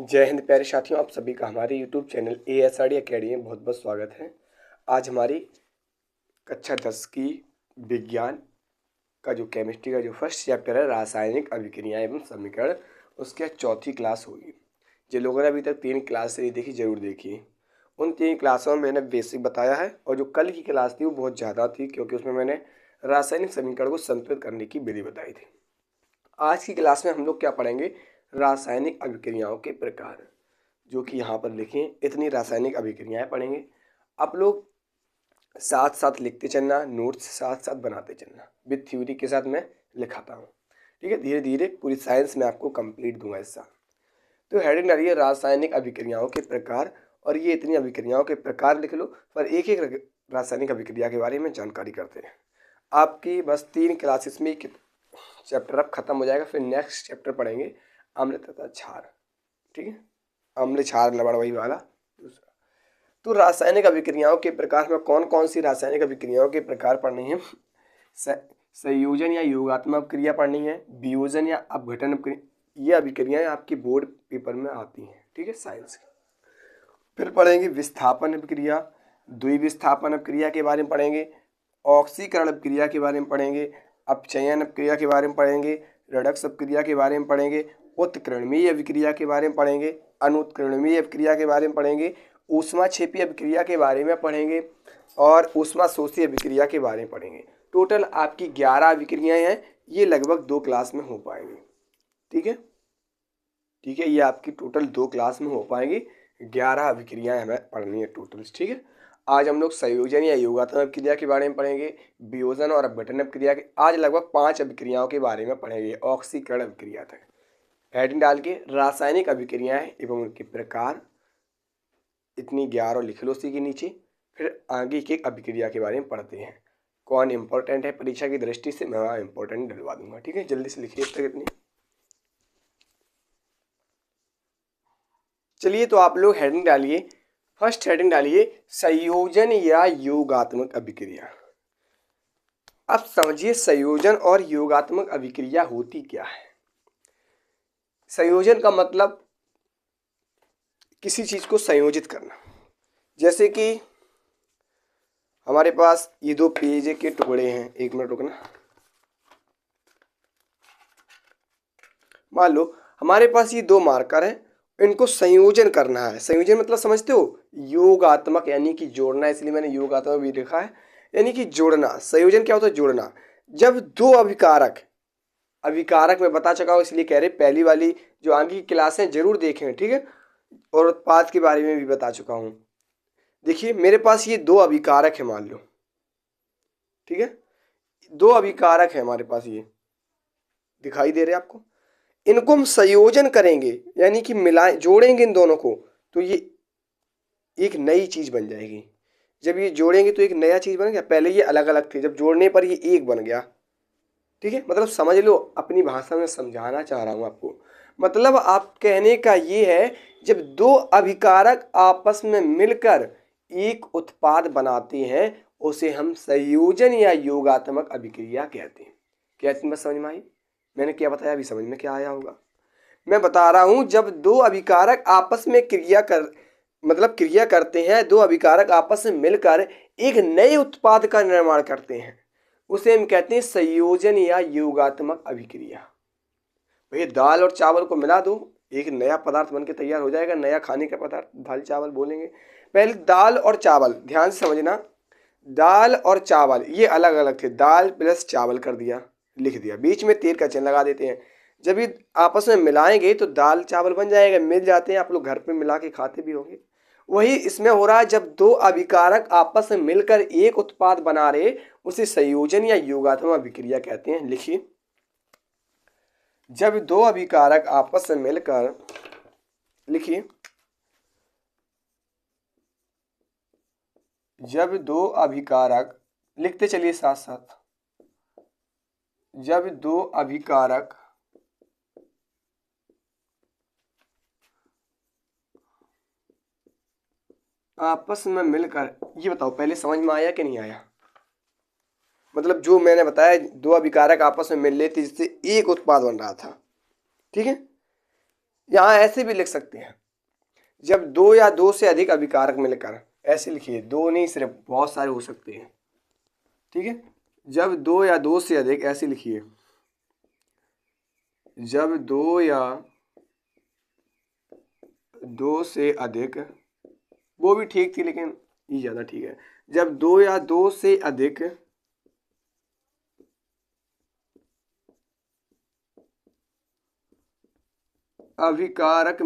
जय हिंद प्यारे साथियों, आप सभी का हमारे यूट्यूब चैनल ASRD अकेडमी में बहुत बहुत स्वागत है। आज हमारी कक्षा 10 की विज्ञान का जो केमिस्ट्री का जो फर्स्ट चैप्टर है रासायनिक अभिक्रियाएं एवं समीकरण, उसके चौथी क्लास होगी। जिन लोगों ने अभी तक 3 क्लास नहीं देखी जरूर देखिए। उन 3 क्लासों में मैंने बेसिक बताया है और जो कल की क्लास थी वो बहुत ज़्यादा थी क्योंकि उसमें मैंने रासायनिक समीकरण को संतुलित करने की विधि बताई थी। आज की क्लास में हम लोग क्या पढ़ेंगे? रासायनिक अभिक्रियाओं के प्रकार, जो कि यहाँ पर लिखें। इतनी रासायनिक अभिक्रियाएं पढ़ेंगे। आप लोग साथ साथ लिखते चलना, नोट्स साथ साथ बनाते चलना, विद थ्योरी के साथ मैं लिखाता हूँ। ठीक है, धीरे धीरे पूरी साइंस में आपको कंप्लीट दूंगा इस साल। तो हेडिंग डालिए रासायनिक अभिक्रियाओं के प्रकार, और ये इतनी अभिक्रियाओं के प्रकार लिख लो, पर एक एक रासायनिक अभिक्रिया के बारे में जानकारी करते हैं। आपकी बस 3 क्लासेस में चैप्टर अब खत्म हो जाएगा, फिर नेक्स्ट चैप्टर पढ़ेंगे अम्ल तथा क्षार। ठीक है, अम्ल क्षार लवण वही वाला दूसरा। तो रासायनिक अभिक्रियाओं के प्रकार में कौन कौन सी रासायनिक अभिक्रियाओं के प्रकार पढ़नी है? संयोजन या योगात्मक क्रिया पढ़नी है, वियोजन या अपघटन ये अभिक्रियाएं आपकी बोर्ड पेपर में आती हैं। ठीक है, साइंस की। फिर पढ़ेंगे विस्थापन अभिक्रिया, द्विविस्थापन अभिक्रिया के बारे में पढ़ेंगे, ऑक्सीकरण अभिक्रिया के बारे में पढ़ेंगे, अपचयन अभिक्रिया के बारे में पढ़ेंगे, रेडक्स अभिक्रिया के बारे में पढ़ेंगे, उत्क्रमणीय अभिक्रिया के बारे में पढ़ेंगे, अनुत्क्रमणीय अभिक्रिया के बारे में पढ़ेंगे, ऊष्माक्षेपीय अभिक्रिया के बारे में पढ़ेंगे और ऊष्माशोषी अभिक्रिया के बारे में पढ़ेंगे। टोटल आपकी 11 अभिक्रियाएं हैं। ये लगभग 2 क्लास में हो पाएंगी। ठीक है, ठीक है, ये आपकी टोटल 2 क्लास में हो पाएंगी। 11 अभिक्रियाएं हमें पढ़नी है टोटल। ठीक है, आज हम लोग संयोजन या योगात्मक अभिक्रिया के बारे में पढ़ेंगे, वियोजन और अपघटन अभिक्रिया के आज लगभग 5 अभिक्रियाओं के बारे में पढ़ेंगे, ऑक्सीकरण अभिक्रिया तक। हेडिंग डाल के रासायनिक अभिक्रियाएं एवं उनके प्रकार, इतनी 11 लिख लो उसी के नीचे। फिर आगे की अभिक्रिया के बारे में पढ़ते हैं। कौन इंपॉर्टेंट है परीक्षा की दृष्टि से, मैं वहाँ इंपॉर्टेंट डलवा दूंगा। ठीक है, जल्दी से लिखिए तक इतनी। चलिए, तो आप लोग हेडिंग डालिए। फर्स्ट हेडिंग डालिए संयोजन या योगात्मक अभिक्रिया। अब समझिए संयोजन और योगात्मक अभिक्रिया होती क्या है। संयोजन का मतलब किसी चीज को संयोजित करना। जैसे कि हमारे पास ये 2 पेज के टुकड़े हैं। एक मिनट रुकना। मान लो हमारे पास ये 2 मार्कर हैं, इनको संयोजन करना है। संयोजन मतलब समझते हो, योगात्मक यानी कि जोड़ना, इसलिए मैंने योगात्मक भी लिखा है, यानी कि जोड़ना। संयोजन क्या होता है? जोड़ना। जब 2 अभिकारक मैं बता चुका हूं, इसलिए कह रहे पहली वाली जो आगे की क्लासें जरूर देखें। ठीक है, और उत्पाद के बारे में भी बता चुका हूं। देखिए मेरे पास ये 2 अभिकारक है मान लो। ठीक है, 2 अभिकारक है हमारे पास, ये दिखाई दे रहे हैं आपको। इनको हम संयोजन करेंगे यानी कि मिलाएं, जोड़ेंगे इन दोनों को, तो ये एक नई चीज बन जाएगी। जब ये जोड़ेंगे तो एक नया चीज बन गया। पहले ये अलग अलग थे, जब जोड़ने पर ये एक बन गया। ठीक है, मतलब समझ लो, अपनी भाषा में समझाना चाह रहा हूं आपको। मतलब आप कहने का ये है, जब 2 अभिकारक आपस में मिलकर एक उत्पाद बनाते हैं उसे हम संयोजन या योगात्मक अभिक्रिया कहते हैं। क्या इतनी बात समझ में आई? मैंने क्या बताया अभी समझ में क्या आया होगा? मैं बता रहा हूं, जब 2 अभिकारक आपस में क्रिया करते हैं, 2 अभिकारक आपस में मिलकर एक नए उत्पाद का निर्माण करते हैं, उसे हम कहते हैं संयोजन या योगात्मक अभिक्रिया। भैया दाल और चावल को मिला दो, एक नया पदार्थ बनके तैयार हो जाएगा, नया खाने का पदार्थ दाल चावल बोलेंगे। पहले दाल और चावल, ध्यान से समझना, दाल और चावल ये अलग अलग थे, दाल प्लस चावल कर दिया, लिख दिया, बीच में तीर का चिन्ह लगा देते हैं। जब ये आपस में मिलाएंगे तो दाल चावल बन जाएगा। मिल जाते हैं, आप लोग घर पे मिला के खाते भी होंगे। वही इसमें हो रहा है, जब 2 अभिकारक आपस में मिलकर एक उत्पाद बना रहे उसे संयोजन या योगात्मक अभिक्रिया कहते हैं। लिखिए, जब 2 अभिकारक आपस में मिलकर, लिखिए, जब 2 अभिकारक, लिखते चलिए साथ साथ, जब 2 अभिकारक आपस में मिलकर, ये बताओ पहले समझ में आया कि नहीं आया? मतलब जो मैंने बताया, 2 अभिकारक आपस में मिल रहे थे जिससे एक उत्पाद बन रहा था। ठीक है, यहाँ ऐसे भी लिख सकते हैं, जब दो या दो से अधिक अभिकारक मिलकर, ऐसे लिखिए, दो नहीं सिर्फ बहुत सारे हो सकते हैं, ठीक है। जब दो या दो से अधिक, ऐसे लिखिए, जब दो या दो से अधिक, वो भी ठीक थी लेकिन ये ज़्यादा ठीक है। जब दो या दो से अधिक अभिकारक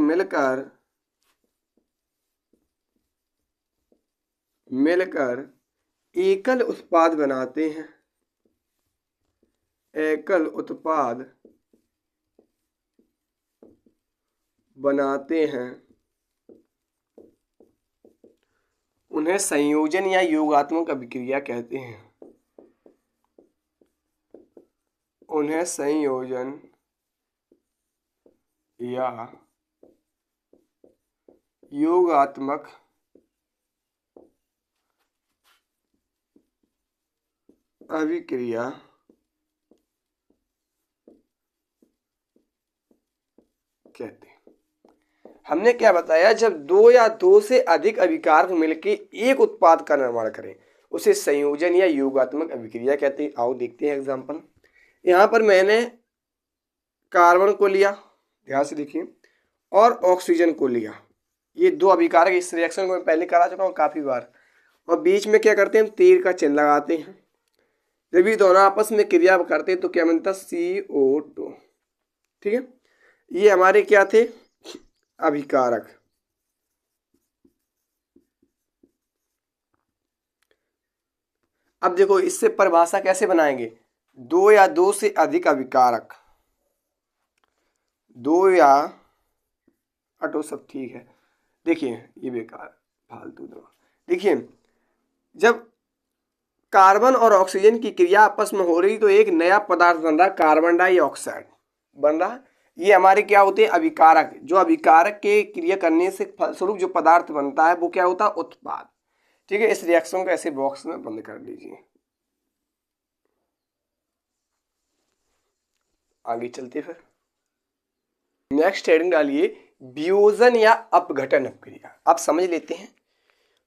मिलकर एकल उत्पाद बनाते हैं, एकल उत्पाद बनाते हैं, उन्हें संयोजन या योगात्मक अभिक्रिया कहते हैं। उन्हें संयोजन या योगात्मक अभिक्रिया कहते हैं। हमने क्या बताया, जब दो या दो से अधिक अभिकारक मिलकर एक उत्पाद का निर्माण करें उसे संयोजन या योगात्मक अभिक्रिया कहते हैं। आओ देखते हैं एग्जांपल। यहाँ पर मैंने कार्बन को लिया, ध्यान से देखिए, और ऑक्सीजन को लिया। ये दो अभिकारक, इस रिएक्शन को मैं पहले करा चुका हूँ काफ़ी बार। और बीच में क्या करते हैं, हम तीर का चिन्ह लगाते हैं। जब ये दोनों आपस में क्रिया करते हैं तो क्या बनता है, CO2, ठीक है। ये हमारे क्या थे, अभिकारक। अब देखो इससे परिभाषा कैसे बनाएंगे, दो या दो से अधिक अभिकारक, दो या हटो सब ठीक है, देखिए ये बेकार फालतू दो। देखिए जब कार्बन और ऑक्सीजन की क्रिया आपस में हो रही तो एक नया पदार्थ बन रहा, कार्बन डाइऑक्साइड बन रहा। ये हमारे क्या होते हैं, अभिकारक। जो अभिकारक के क्रिया करने से फलस्वरूप जो पदार्थ बनता है वो क्या होता है, उत्पाद, ठीक है। इस रिएक्शन को ऐसे बॉक्स में बंद कर दीजिए। आगे चलते फिर नेक्स्ट हेडिंग डालिए, वियोजन या अपघटन अपक्रिया। आप समझ लेते हैं,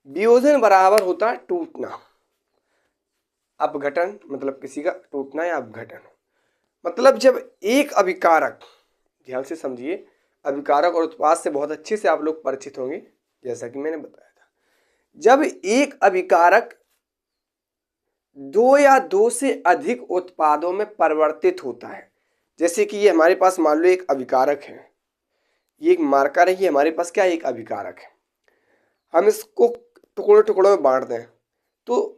वियोजन बराबर होता है टूटना, अपघटन मतलब किसी का टूटना या अपघटन। मतलब जब एक अभिकारक, ध्यान से समझिए, अभिकारक और उत्पाद से बहुत अच्छे से आप लोग परिचित होंगे जैसा कि मैंने बताया था। जब एक अभिकारक दो या दो से अधिक उत्पादों में परिवर्तित होता है, जैसे कि ये हमारे पास मान लो एक अभिकारक है, ये एक मार्कर है, ये हमारे पास क्या है, एक अभिकारक है। हम इसको टुकड़ों टुकड़ों में बांट दें तो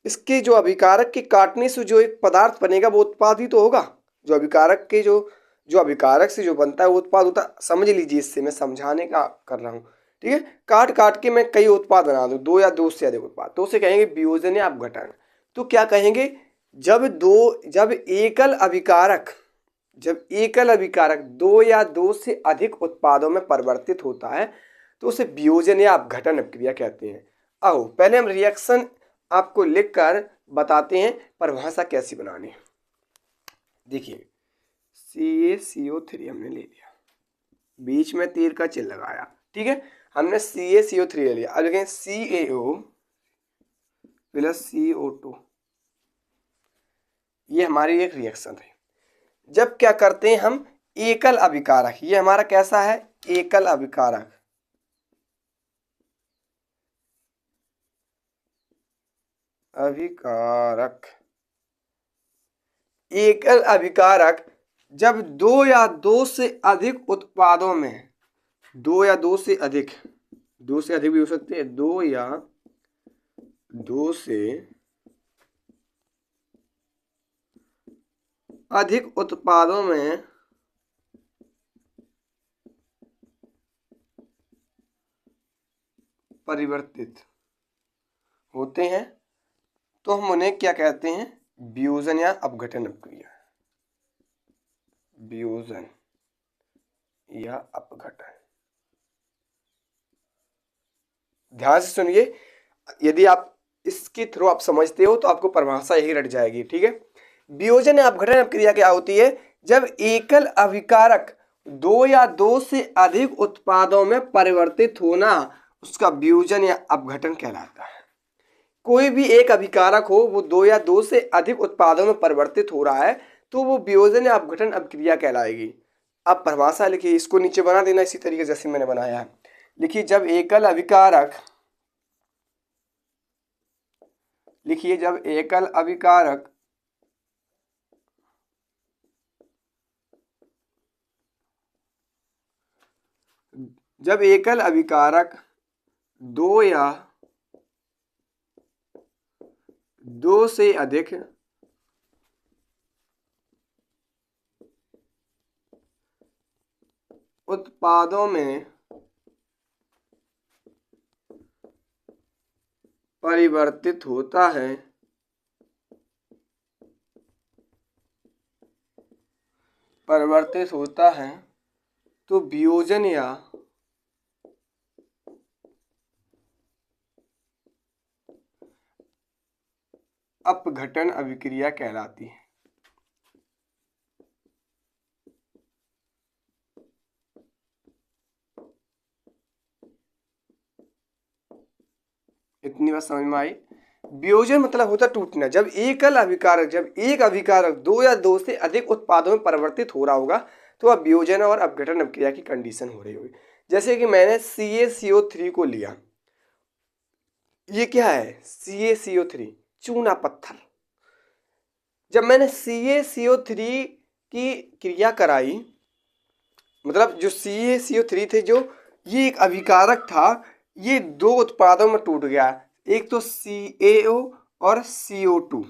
इसके जो अभिकारक के काटने से जो एक पदार्थ बनेगा वो उत्पाद ही तो होगा। जो अभिकारक के जो अभिकारक से जो बनता है वो उत्पाद होता है। समझ लीजिए, इससे मैं समझाने का कर रहा हूँ, ठीक है। काट काट के मैं कई उत्पाद बना दूँ, दो या दो से अधिक उत्पाद, तो उसे कहेंगे वियोजन या अपघटन। तो क्या कहेंगे, जब एकल अभिकारक दो या दो से अधिक उत्पादों में परिवर्तित होता है तो उसे वियोजन या अपघटन अपक्रिया कहते हैं। आओ पहले हम रिएक्शन आपको लिखकर बताते हैं परिभाषा कैसी बनानी है। देखिए CaCO3 हमने ले लिया, बीच में तीर का चिन्ह लगाया, ठीक है। हमने CaCO3 ले लिया। अब देखें CaO प्लस CO2, ये हमारी एक रिएक्शन है। जब क्या करते हैं हम, एकल अभिकारक, ये हमारा कैसा है, एकल अभिकारक, एकल अभिकारक जब दो या दो से अधिक उत्पादों में, दो या दो से अधिक, दो से अधिक भी हो सकते हैं, दो या दो से अधिक उत्पादों में परिवर्तित होते हैं तो हम उन्हें क्या कहते हैं, वियोजन या अपघटन अपक्रिया। वियोजन या अपघटन, ध्यान से सुनिए, यदि आप इसके थ्रू आप समझते हो तो आपको परिभाषा यही रट जाएगी, ठीक है। वियोजन या अपघटन अपक्रिया क्या होती है, जब एकल अभिकारक दो या दो से अधिक उत्पादों में परिवर्तित होना उसका वियोजन या अपघटन कहलाता है। कोई भी एक अभिकारक हो, वो दो या दो से अधिक उत्पादों में परिवर्तित हो रहा है तो वो वियोजन या अपघटन अभिक्रिया कहलाएगी। अब परिभाषा लिखिए, इसको नीचे बना देना इसी तरीके जैसे मैंने बनाया है। लिखिए जब एकल अभिकारक, लिखिए जब एकल अभिकारक जब एकल अभिकारक दो या दो से अधिक उत्पादों में परिवर्तित होता है तो वियोजन या अपघटन अभिक्रिया कहलाती है। इतनी बात समझ में आई। वियोजन मतलब होता टूटना। जब एक अभिकारक दो या दो से अधिक उत्पादों में परिवर्तित हो रहा होगा तो अब वियोजन और अपघटन अभिक्रिया की कंडीशन हो रही होगी। जैसे कि मैंने CaCO3 को लिया, ये क्या है? CaCO3 चूना पत्थर। जब मैंने CaCO3 की क्रिया कराई, मतलब जो CaCO3 थे, जो ये एक अभिकारक था, ये दो उत्पादों में टूट गया, एक तो CaO और CO2।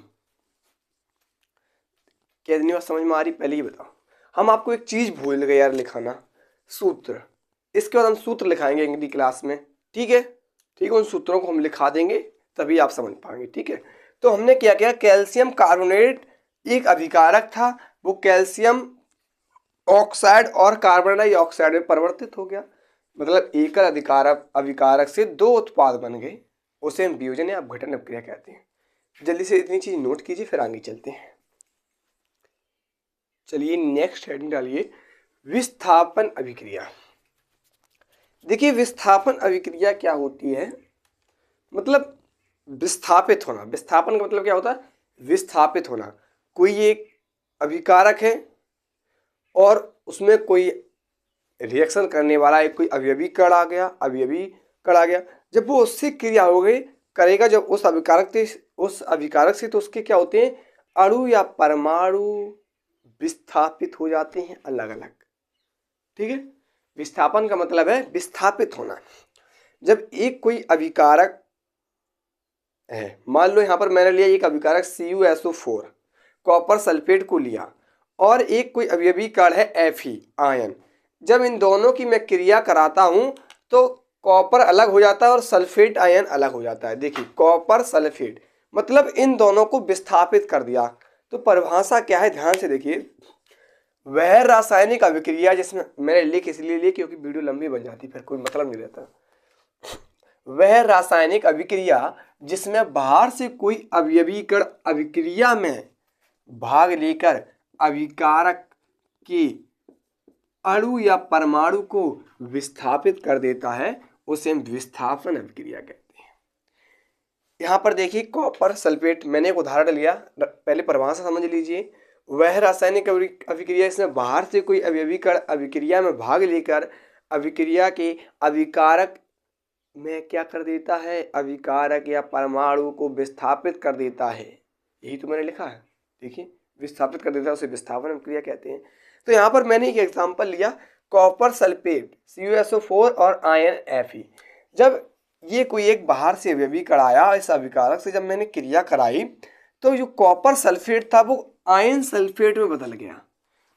कितनी बात समझ में आ रही पहले ही बताओ। हम आपको एक चीज भूल गए यार लिखाना, सूत्र। इसके बाद हम सूत्र लिखाएंगे अगली क्लास में, ठीक है? ठीक है, उन सूत्रों को हम लिखा देंगे तभी आप समझ पाएंगे, ठीक है? तो हमने क्या किया, कैल्शियम कार्बोनेट एक अभिकारक था, वो कैल्शियम ऑक्साइड और कार्बन डाइऑक्साइड में परिवर्तित हो गया। मतलब एकल अभिकारक से दो उत्पाद बन गए, उसे हम वियोजन या अपघटन अभिक्रिया कहते हैं। जल्दी से इतनी चीज नोट कीजिए, फिर आगे चलते हैं। चलिए नेक्स्ट हेडिंग डालिए, विस्थापन अभिक्रिया। देखिए विस्थापन अभिक्रिया क्या होती है, मतलब विस्थापित होना। विस्थापन का मतलब क्या होता है? विस्थापित होना। कोई एक अभिकारक है और उसमें कोई रिएक्शन करने वाला एक कोई अवयवी कण आ गया, जब वो उससे क्रिया हो गई करेगा, जब उस अभिकारक से तो उसके क्या होते हैं, अणु या परमाणु विस्थापित हो जाते हैं अलग अलग, ठीक है? विस्थापन का मतलब है विस्थापित होना। जब एक कोई अभिकारक है, मान लो यहां पर मैंने लिया एक अभिकारक CuSO4 कॉपर सल्फेट को लिया, और एक कोई अवयवी कण है Fe आयन। जब इन दोनों की मैं क्रिया कराता हूं तो कॉपर अलग हो जाता है और सल्फेट आयन अलग हो जाता है। देखिए कॉपर सल्फेट मतलब इन दोनों को विस्थापित कर दिया। तो परिभाषा क्या है, ध्यान से देखिए। वह रासायनिक अभिक्रिया जिसमें, मैंने लिख इसलिए लिया क्योंकि वीडियो लंबी बन जाती, फिर कोई मतलब नहीं रहता। वह रासायनिक अभिक्रिया जिसमें बाहर से कोई अवयवी कण अभिक्रिया में भाग लेकर अभिकारक के अणु या परमाणु को विस्थापित कर देता है, उसे हम विस्थापन अभिक्रिया कहते हैं। यहां पर देखिए कॉपर सल्फेट, मैंने एक उदाहरण लिया, पहले परिभाषा समझ लीजिए। वह रासायनिक अभिक्रिया इसमें बाहर से कोई अवयवी कण अभिक्रिया में भाग लेकर अभिक्रिया के अभिकारक में क्या कर देता है, अभिकारक या परमाणु को विस्थापित कर देता है। यही तो मैंने लिखा है, देखिए विस्थापित कर देता है, उसे विस्थापन अभिक्रिया कहते हैं। तो यहाँ पर मैंने एक एग्जांपल लिया, कॉपर सल्फेट CuSO4 और आयन Fe। जब ये कोई एक बाहर से अवयवी कण आया, इस अभिकारक से जब मैंने क्रिया कराई तो जो कॉपर सल्फेट था वो आयन सल्फेट में बदल गया।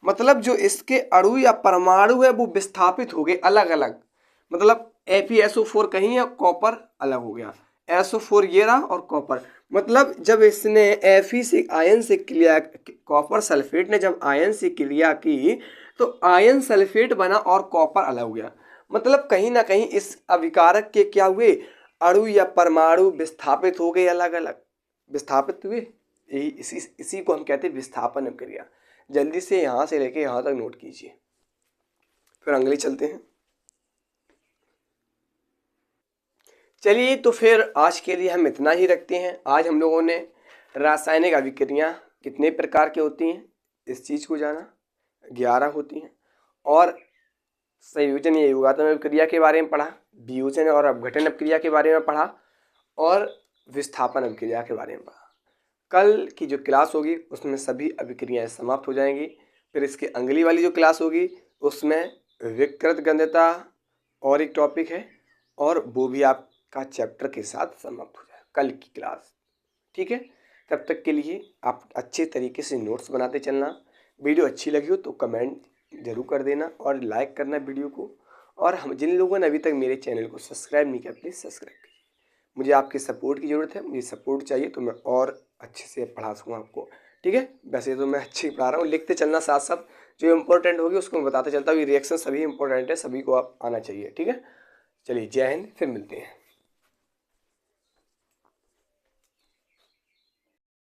मतलब जो इसके अणु या परमाणु है वो विस्थापित हो गए अलग अलग। मतलब FeSO4 कहीं है, कॉपर अलग हो गया, SO4 ये रहा और कॉपर। मतलब जब इसने Fe से आयन से क्रिया, कॉपर सल्फेट ने जब आयन से क्रिया की तो आयन सल्फेट बना और कॉपर अलग हो गया। मतलब कहीं ना कहीं इस अभिकारक के क्या हुए, अणु या परमाणु विस्थापित हो गए, अलग अलग विस्थापित हुए। यही इसी को हम कहते हैं विस्थापन अभिक्रिया। जल्दी से यहाँ से लेके यहाँ तक नोट कीजिए। फिर अगली चलते हैं। चलिए तो फिर आज के लिए हम इतना ही रखते हैं। आज हम लोगों ने रासायनिक अभिक्रियाएं कितने प्रकार की होती हैं इस चीज़ को जाना, 11 होती हैं। और संयोजन या युगात्मक अभिक्रिया के बारे में पढ़ा, वियोजन और अपघटन अभिक्रिया के बारे में पढ़ा, और विस्थापन अभिक्रिया के बारे में पढ़ा। कल की जो क्लास होगी उसमें सभी अभिक्रियाएं समाप्त हो जाएंगी। फिर इसके अगली वाली जो क्लास होगी उसमें विकृत गंधता और एक टॉपिक है, और वो भी आपका चैप्टर के साथ समाप्त हो जाए कल की क्लास। ठीक है, तब तक के लिए आप अच्छे तरीके से नोट्स बनाते चलना। वीडियो अच्छी लगी हो तो कमेंट जरूर कर देना और लाइक करना वीडियो को। और हम जिन लोगों ने अभी तक मेरे चैनल को सब्सक्राइब नहीं किया प्लीज़ सब्सक्राइब कीजिए। मुझे आपके सपोर्ट की ज़रूरत है, मुझे सपोर्ट चाहिए तो मैं और अच्छे से पढ़ा सकूँ आपको। ठीक है, वैसे तो मैं अच्छे ही पढ़ा रहा हूँ, लिखते चलना साथ साथ, जो इम्पोर्टेंट होगी उसको मैं बताते चलता हूँ। ये रिएक्शन सभी इंपॉर्टेंट है, सभी को आप आना चाहिए। ठीक है, चलिए जय हिंद, फिर मिलते हैं।